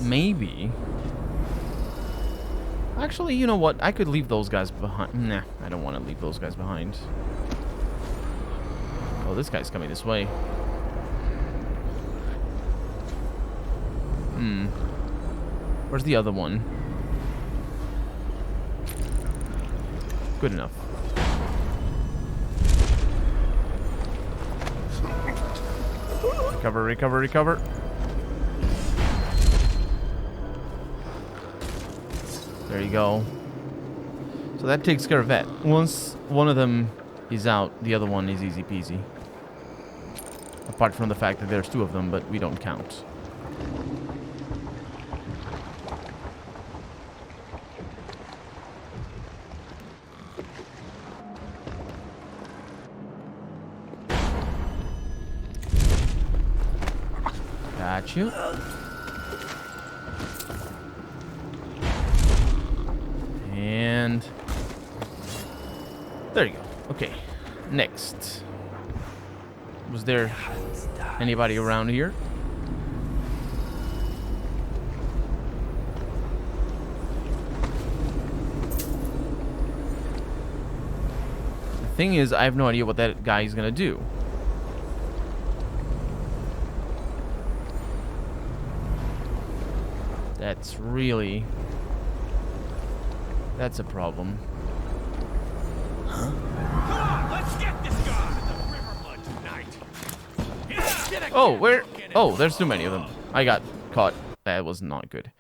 maybe... Actually, you know what? I could leave those guys behind. Nah, I don't want to leave those guys behind. Oh, this guy's coming this way. Where's the other one? Good enough. Recover, recover, recover. There you go. So that takes care of that. Once one of them is out, the other one is easy peasy. Apart from the fact that there's two of them, but we don't count. Got you. And there you go. Okay, next. Was there anybody around here? The thing is, I have no idea what that guy is gonna do. That's really... That's a problem. Huh? Come on, let's get this guy in the river mud tonight. Oh, where? Oh, there's too many of them. I got caught. That was not good.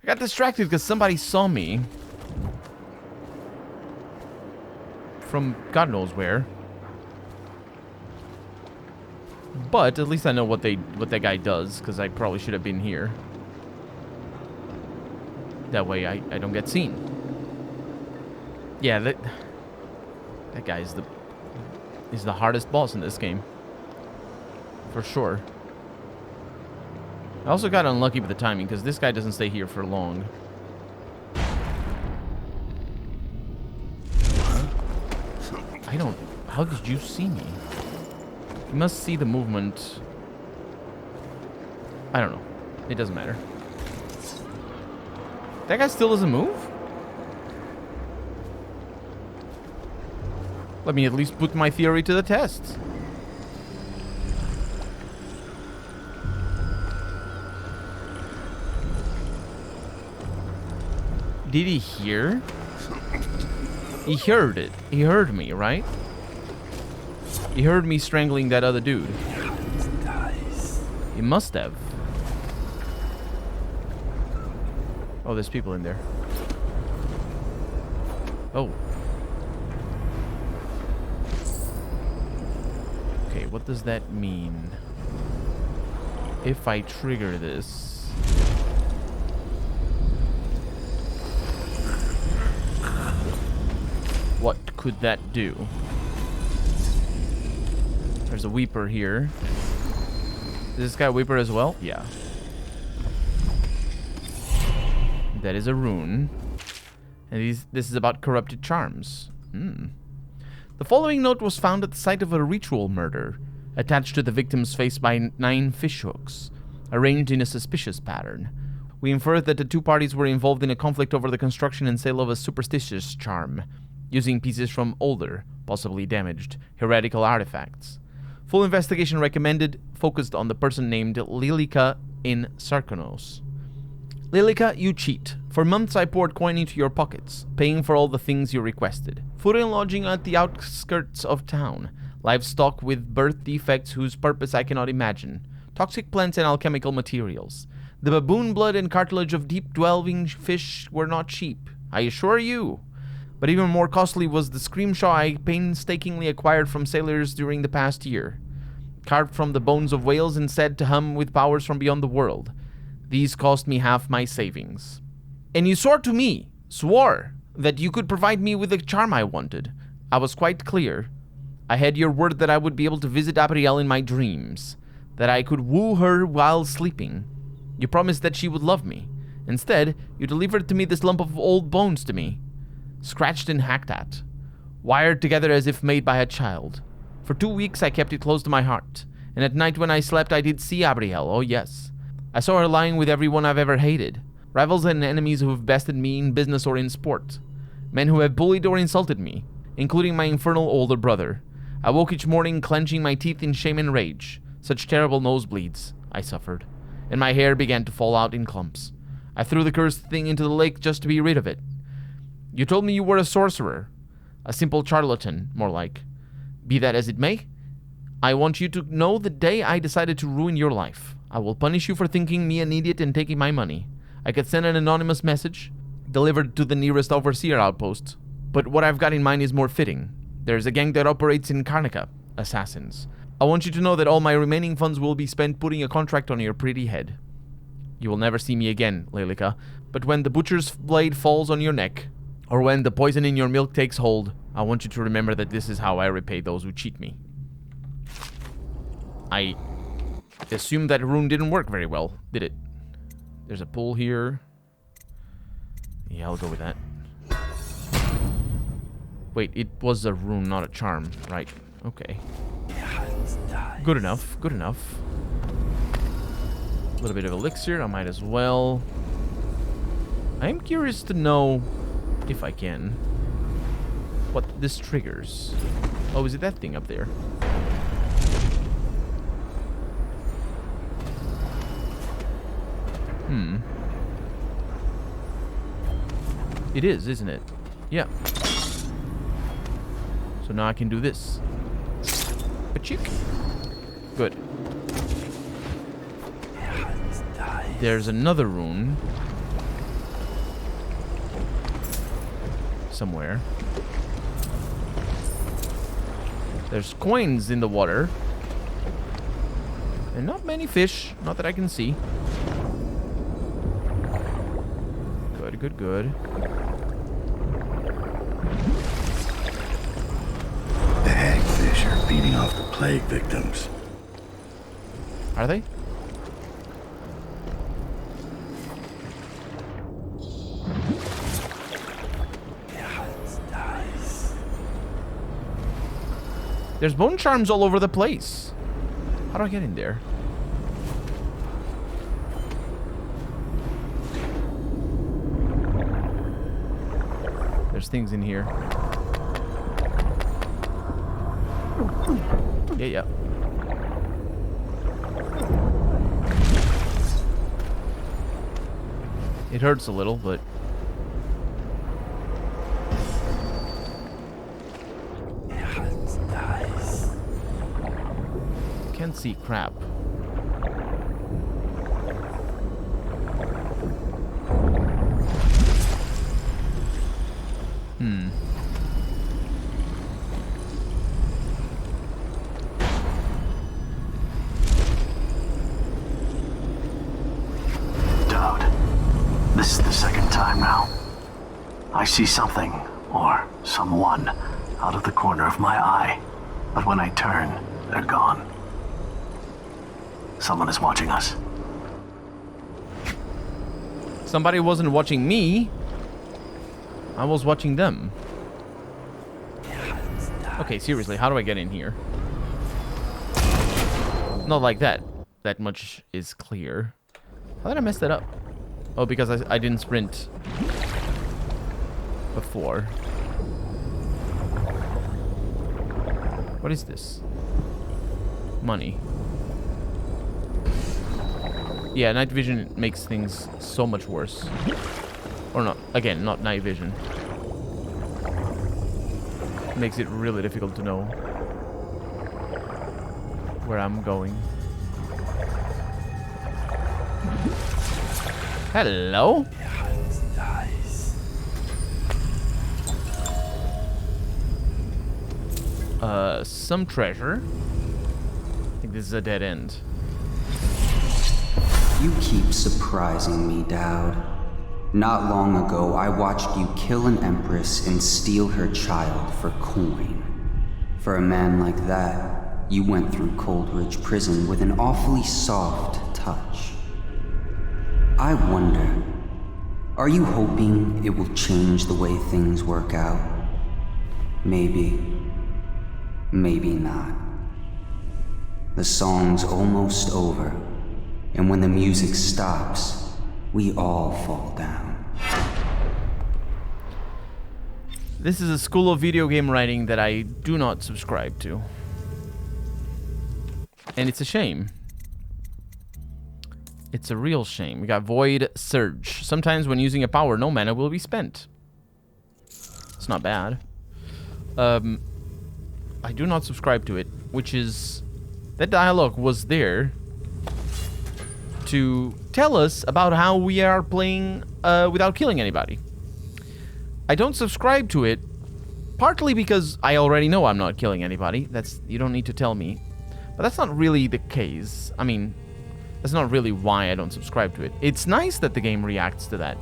I got distracted because somebody saw me from God knows where. But at least I know what that guy does, because I probably should have been here. That way I don't get seen. Yeah, that guy is the hardest boss in this game. For sure. I also got unlucky with the timing, because this guy doesn't stay here for long. I don't... How did you see me? You must see the movement. I don't know. It doesn't matter. That guy still doesn't move? Let me at least put my theory to the test. Did he hear? He heard it. He heard me, right? He heard me strangling that other dude. He must have. Oh, there's people in there. Oh. Okay, what does that mean? If I trigger this... What could that do? There's a Weeper here. Is this guy a Weeper as well? Yeah. That is a rune. And this is about corrupted charms. The following note was found at the site of a ritual murder, attached to the victim's face by 9 fishhooks, arranged in a suspicious pattern. We infer that the two parties were involved in a conflict over the construction and sale of a superstitious charm, using pieces from older, possibly damaged, heretical artifacts. Full investigation recommended, focused on the person named Lilica in Sarkonos. Lilica, you cheat. For months I poured coin into your pockets, paying for all the things you requested. Food and lodging at the outskirts of town. Livestock with birth defects whose purpose I cannot imagine. Toxic plants and alchemical materials. The baboon blood and cartilage of deep-dwelling fish were not cheap, I assure you. But even more costly was the screamshaw I painstakingly acquired from sailors during the past year. Carved from the bones of whales and said to hum with powers from beyond the world. These cost me half my savings. And you swore to me, that you could provide me with the charm I wanted. I was quite clear. I had your word that I would be able to visit Abrielle in my dreams, that I could woo her while sleeping. You promised that she would love me. Instead, you delivered to me this lump of old bones to me, scratched and hacked at, wired together as if made by a child. For 2 weeks I kept it close to my heart, and at night when I slept I did see Abrielle, oh yes. I saw her lying with everyone I've ever hated. Rivals and enemies who have bested me in business or in sport. Men who have bullied or insulted me, including my infernal older brother. I woke each morning clenching my teeth in shame and rage. Such terrible nosebleeds I suffered, and my hair began to fall out in clumps. I threw the cursed thing into the lake just to be rid of it. You told me you were a sorcerer. A simple charlatan, more like. Be that as it may, I want you to know the day I decided to ruin your life. I will punish you for thinking me an idiot and taking my money. I could send an anonymous message, delivered to the nearest overseer outpost. But what I've got in mind is more fitting. There's a gang that operates in Karnaca, assassins. I want you to know that all my remaining funds will be spent putting a contract on your pretty head. You will never see me again, Lelica, but when the butcher's blade falls on your neck, or when the poison in your milk takes hold, I want you to remember that this is how I repay those who cheat me. I assume that rune didn't work very well, did it? There's a pool here. Yeah, I'll go with that. Wait, it was a rune, not a charm, right? Okay. Good enough, good enough. A little bit of elixir, I might as well. I am curious to know, if I can, what this triggers. Oh, is it that thing up there? It is, isn't it? Yeah. So now I can do this. Pachik. Good. There's another rune. Somewhere. There's coins in the water. And not many fish. Not that I can see. Good, good, good. The hagfish are feeding off the plague victims. Are they? There's bone charms all over the place. How do I get in there? There's things in here. Yeah. It hurts a little, but... Can't see crap. This is the second time now. I see something, or someone, out of the corner of my eye. But when I turn, they're gone. Someone is watching us. Somebody wasn't watching me. I was watching them. Okay, seriously, how do I get in here? Not like that. That much is clear. How did I mess that up? Oh, because I didn't sprint before. What is this? Money. Yeah, night vision makes things so much worse. Or not. Again, not night vision. Makes it really difficult to know where I'm going. Hello? Some treasure. I think this is a dead end. You keep surprising me, Dowd. Not long ago, I watched you kill an empress and steal her child for coin. For a man like that, you went through Coldridge Prison with an awfully soft touch. I wonder, are you hoping it will change the way things work out? Maybe. Maybe not. The song's almost over. And when the music stops, we all fall down. This is a school of video game writing that I do not subscribe to. And it's a shame. It's a real shame. We got Void Surge. Sometimes when using a power, no mana will be spent. It's not bad. I do not subscribe to it, which is... That dialogue was there to tell us about how we are playing without killing anybody. I don't subscribe to it, partly because I already know I'm not killing anybody. You don't need to tell me. But that's not really the case. I mean, that's not really why I don't subscribe to it. It's nice that the game reacts to that.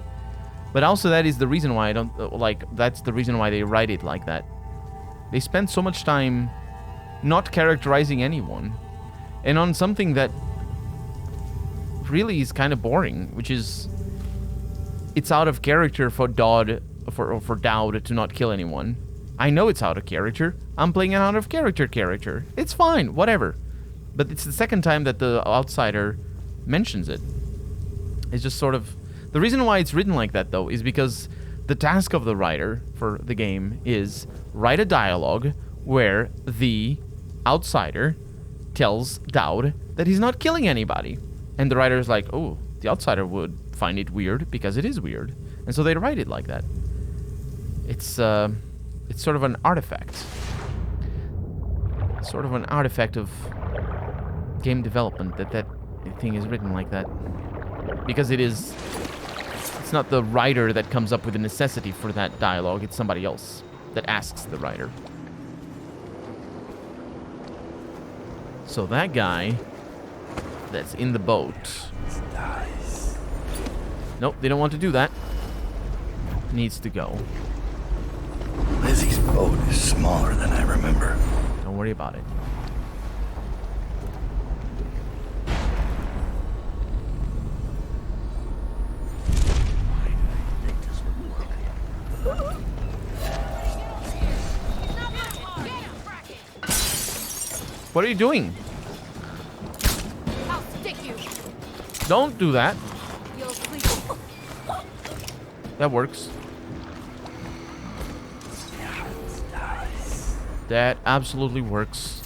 But also that is the reason why I don't, that's the reason why they write it like that. They spend so much time not characterizing anyone. And on something that really is kind of boring, which is, it's out of character for Dowd to not kill anyone. I know it's out of character. I'm playing an out of character. It's fine, whatever. But it's the second time that the outsider mentions it. It's just sort of... The reason why it's written like that, though, is because the task of the writer for the game is write a dialogue where the outsider tells Dowd that he's not killing anybody. And the writer is like, oh, the outsider would find it weird because it is weird. And so they write it like that. It's sort of an artifact. Sort of an artifact of game development that thing is written like that. Because it's not the writer that comes up with the necessity for that dialogue, it's somebody else that asks the writer. So that guy that's in the boat. Nope, they don't want to do that. Needs to go. Lizzie's boat is smaller than I remember. Don't worry about it. What are you doing? I'll stick you. Don't do that. You'll sleep. That works. That absolutely works.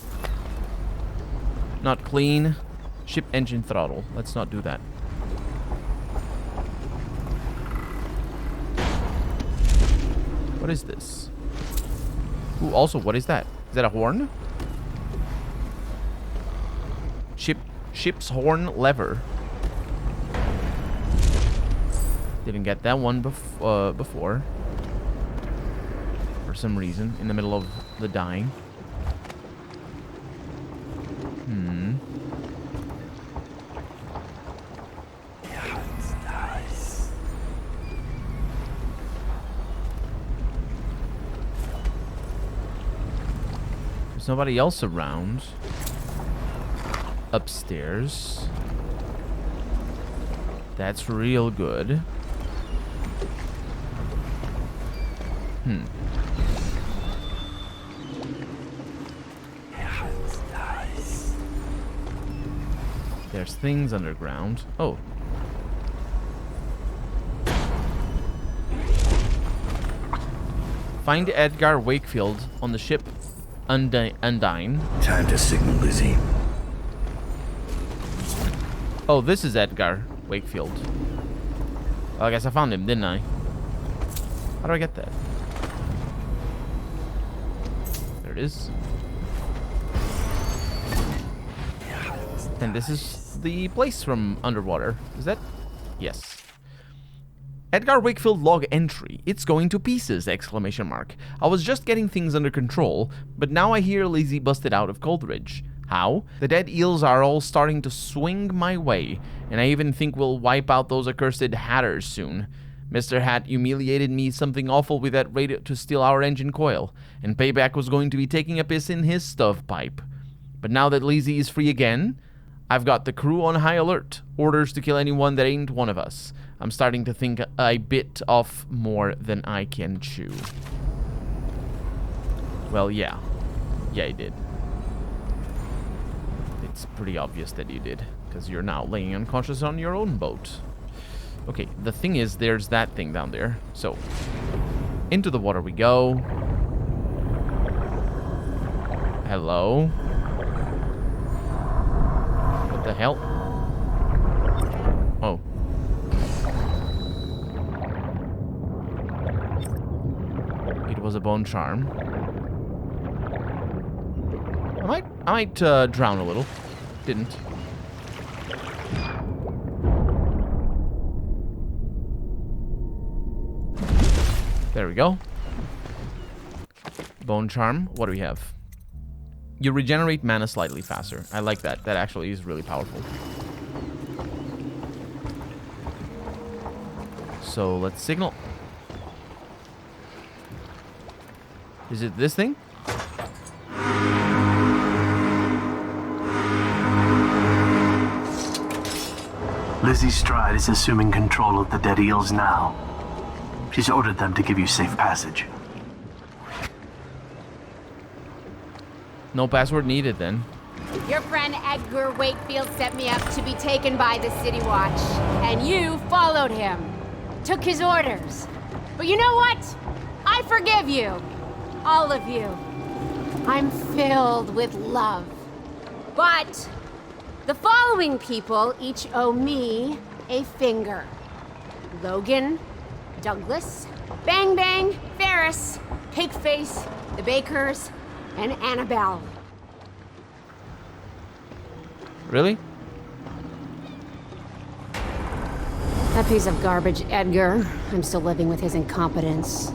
Not clean. Ship engine throttle. Let's not do that. What is this? Ooh, also, what is that? Is that a horn? Ship's horn lever. Didn't get that one before. For some reason, in the middle of the dying. There's nobody else around. Upstairs. That's real good. There's things underground. Oh. Find Edgar Wakefield on the ship Undyne. Time to signal Lizzie. Oh, this is Edgar Wakefield. Well, I guess I found him, didn't I? How do I get that? There it is. And this is the place from underwater. Is that? Yes. Edgar Wakefield log entry. It's going to pieces! Exclamation mark. I was just getting things under control, but now I hear Lizzie busted out of Coldridge. How? The dead eels are all starting to swing my way, and I even think we'll wipe out those accursed hatters soon. Mr. Hat humiliated me something awful with that raid to steal our engine coil, and Payback was going to be taking a piss in his stovepipe. But now that Lizzie is free again, I've got the crew on high alert. Orders to kill anyone that ain't one of us. I'm starting to think I bit off more than I can chew. Well, yeah. Yeah, I did. It's pretty obvious that you did. Because you're now laying unconscious on your own boat. Okay, the thing is, there's that thing down there. So, into the water we go. Hello? What the hell? Oh. It was a bone charm. I might drown a little. Didn't. There we go. Bone charm. What do we have? You regenerate mana slightly faster. I like that. That actually is really powerful. So let's signal. Is it this thing? Lizzie Stride is assuming control of the dead eels now. She's ordered them to give you safe passage. No password needed then. Your friend Edgar Wakefield set me up to be taken by the City Watch, and you followed him. Took his orders. But you know what? I forgive you. All of you. I'm filled with love. But the following people each owe me a finger. Logan, Douglas, Bang Bang, Ferris, Pigface, the Bakers, and Annabelle. Really? That piece of garbage, Edgar. I'm still living with his incompetence.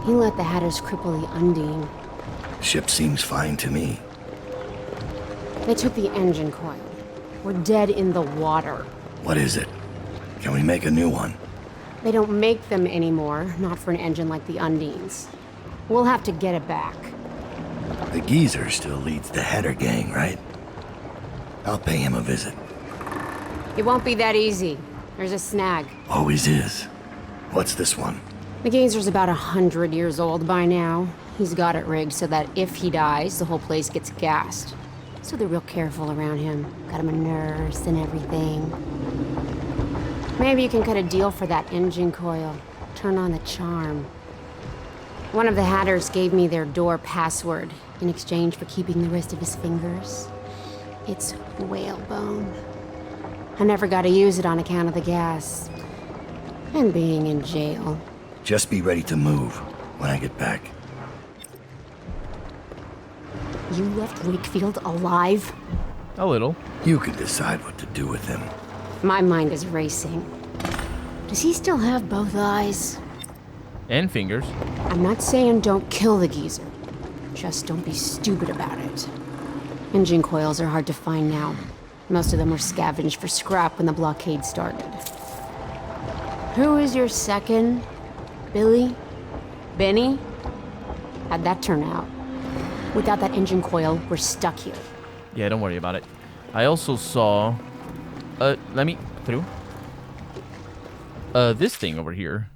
He let the Hatters cripple the Undine. Ship seems fine to me. They took the engine coil. We're dead in the water. What is it? Can we make a new one? They don't make them anymore, not for an engine like the Undine's. We'll have to get it back. The geezer still leads the Hatter gang, right? I'll pay him a visit. It won't be that easy. There's a snag. Always is. What's this one? The geezer's about 100 years old by now. He's got it rigged so that if he dies, the whole place gets gassed. So they're real careful around him. Got him a nurse and everything. Maybe you can cut a deal for that engine coil. Turn on the charm. One of the Hatters gave me their door password in exchange for keeping the rest of his fingers. It's whalebone. I never got to use it on account of the gas. And being in jail. Just be ready to move when I get back. You left Wakefield alive? A little. You can decide what to do with him. My mind is racing. Does he still have both eyes? And fingers. I'm not saying don't kill the geezer. Just don't be stupid about it. Engine coils are hard to find now. Most of them were scavenged for scrap when the blockade started. Who is your second? Billy? Benny? How'd that turn out? Without that engine coil, we're stuck here. Yeah, don't worry about it. I also saw... let me... through? This thing over here.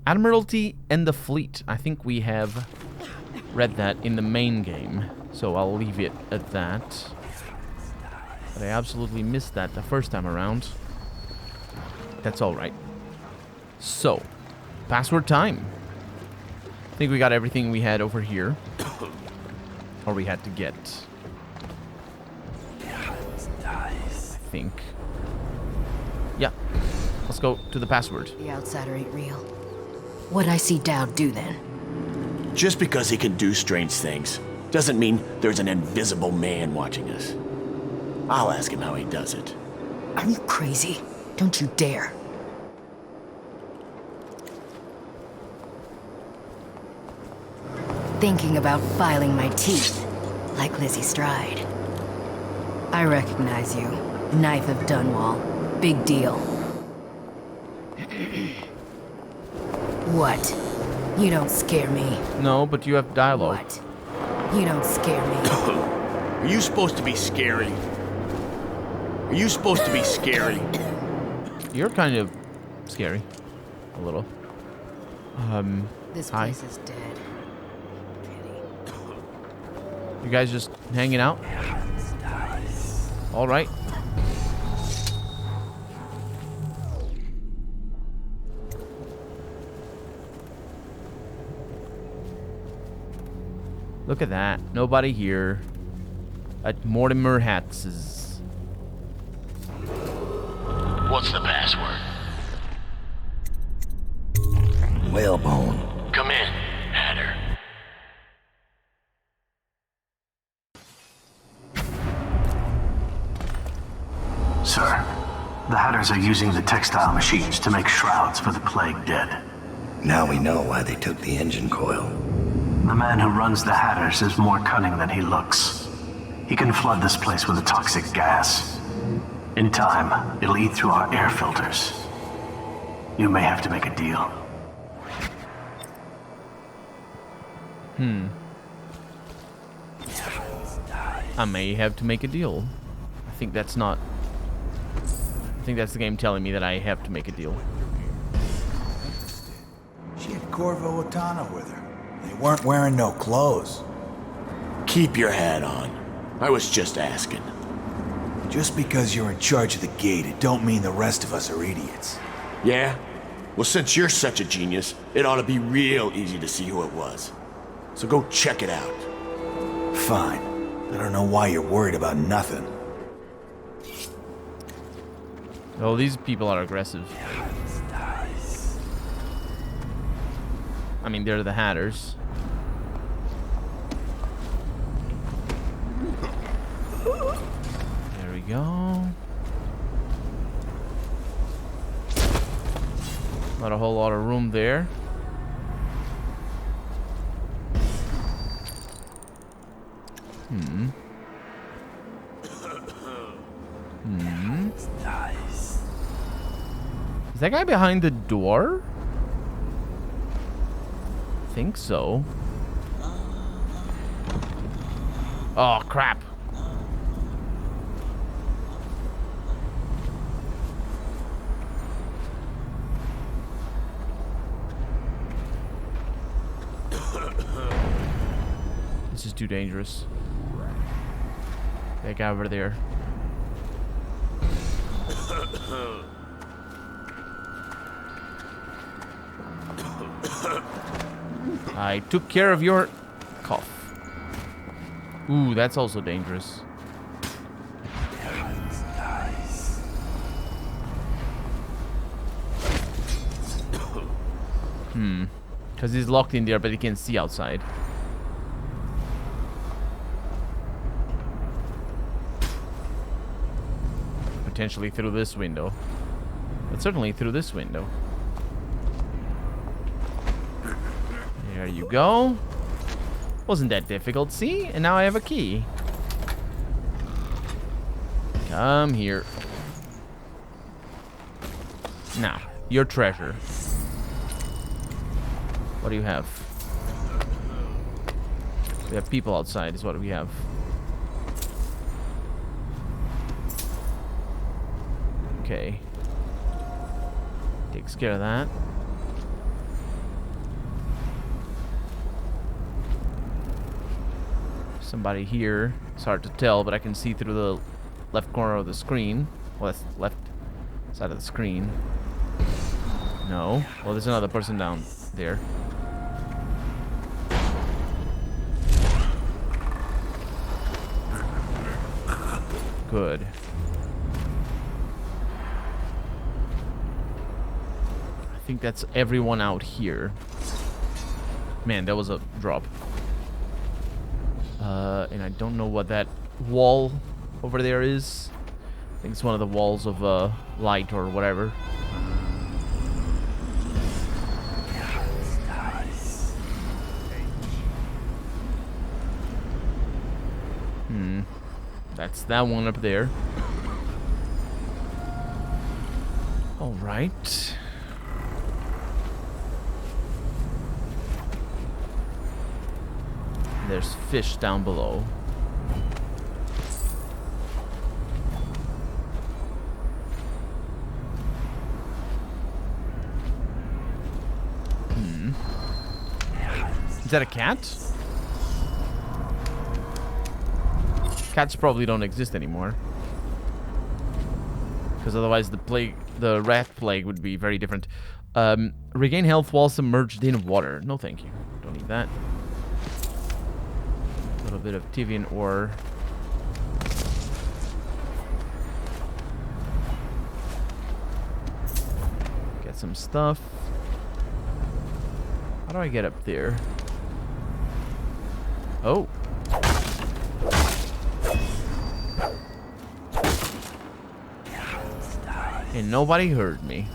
Admiralty and the Fleet. I think we have read that in the main game. So I'll leave it at that. But I absolutely missed that the first time around. That's alright. So, password time. I think we got everything we had over here. Or we had to get. I think. Yeah. Let's go to the password. The outsider ain't real. What'd I see Dowd do then? Just because he can do strange things doesn't mean there's an invisible man watching us. I'll ask him how he does it. Are you crazy? Don't you dare. Thinking about filing my teeth, like Lizzie Stride. I recognize you. Knife of Dunwall. Big deal. What? You don't scare me. No, but you have dialogue. What? You don't scare me. Are you supposed to be scary? Are you supposed to be scary? You're kind of scary. A little. This hi. place is dead. You guys just hanging out? Alright. Look at that. Nobody here. At Mortimer Hatz's. What's the password? Whalebone. Come in, Hatter. Sir, the Hatters are using the textile machines to make shrouds for the plague dead. Now we know why they took the engine coil. The man who runs the Hatters is more cunning than he looks. He can flood this place with a toxic gas. In time, it'll eat through our air filters. You may have to make a deal. I may have to make a deal. I think that's not... I think that's the game telling me that I have to make a deal. She had Corvo Otana with her. They weren't wearing no clothes. Keep your hat on. I was just asking. Just because you're in charge of the gate, it don't mean the rest of us are idiots. Yeah? Well, since you're such a genius, it ought to be real easy to see who it was. So go check it out. Fine. I don't know why you're worried about nothing. Oh, these people are aggressive. I mean, they're the Hatters. There we go. Not a whole lot of room there. Is that guy behind the door? I think so. Oh, crap. This is too dangerous. That guy over there. I took care of your cough. Ooh, that's also dangerous. Because he's locked in there, but he can see outside. Potentially through this window. But certainly through this window. There you go. Wasn't that difficult, see? And now I have a key. Come here. Now, your treasure. What do you have? We have people outside is what we have. Okay. Takes care of that. Somebody here. It's hard to tell, but I can see through the left corner of the screen. Well, that's the left side of the screen. No. Well, there's another person down there. Good. I think that's everyone out here. Man, that was a drop. And I don't know what that wall over there is. I think it's one of the walls of light or whatever. That's that one up there. All right. There's fish down below. Is that a cat? Cats probably don't exist anymore. Because otherwise the rat plague would be very different. Regain health while submerged in water. No thank you. Don't need that. little bit of Tivian ore. Get some stuff. How do I get up there? Oh. And nobody heard me.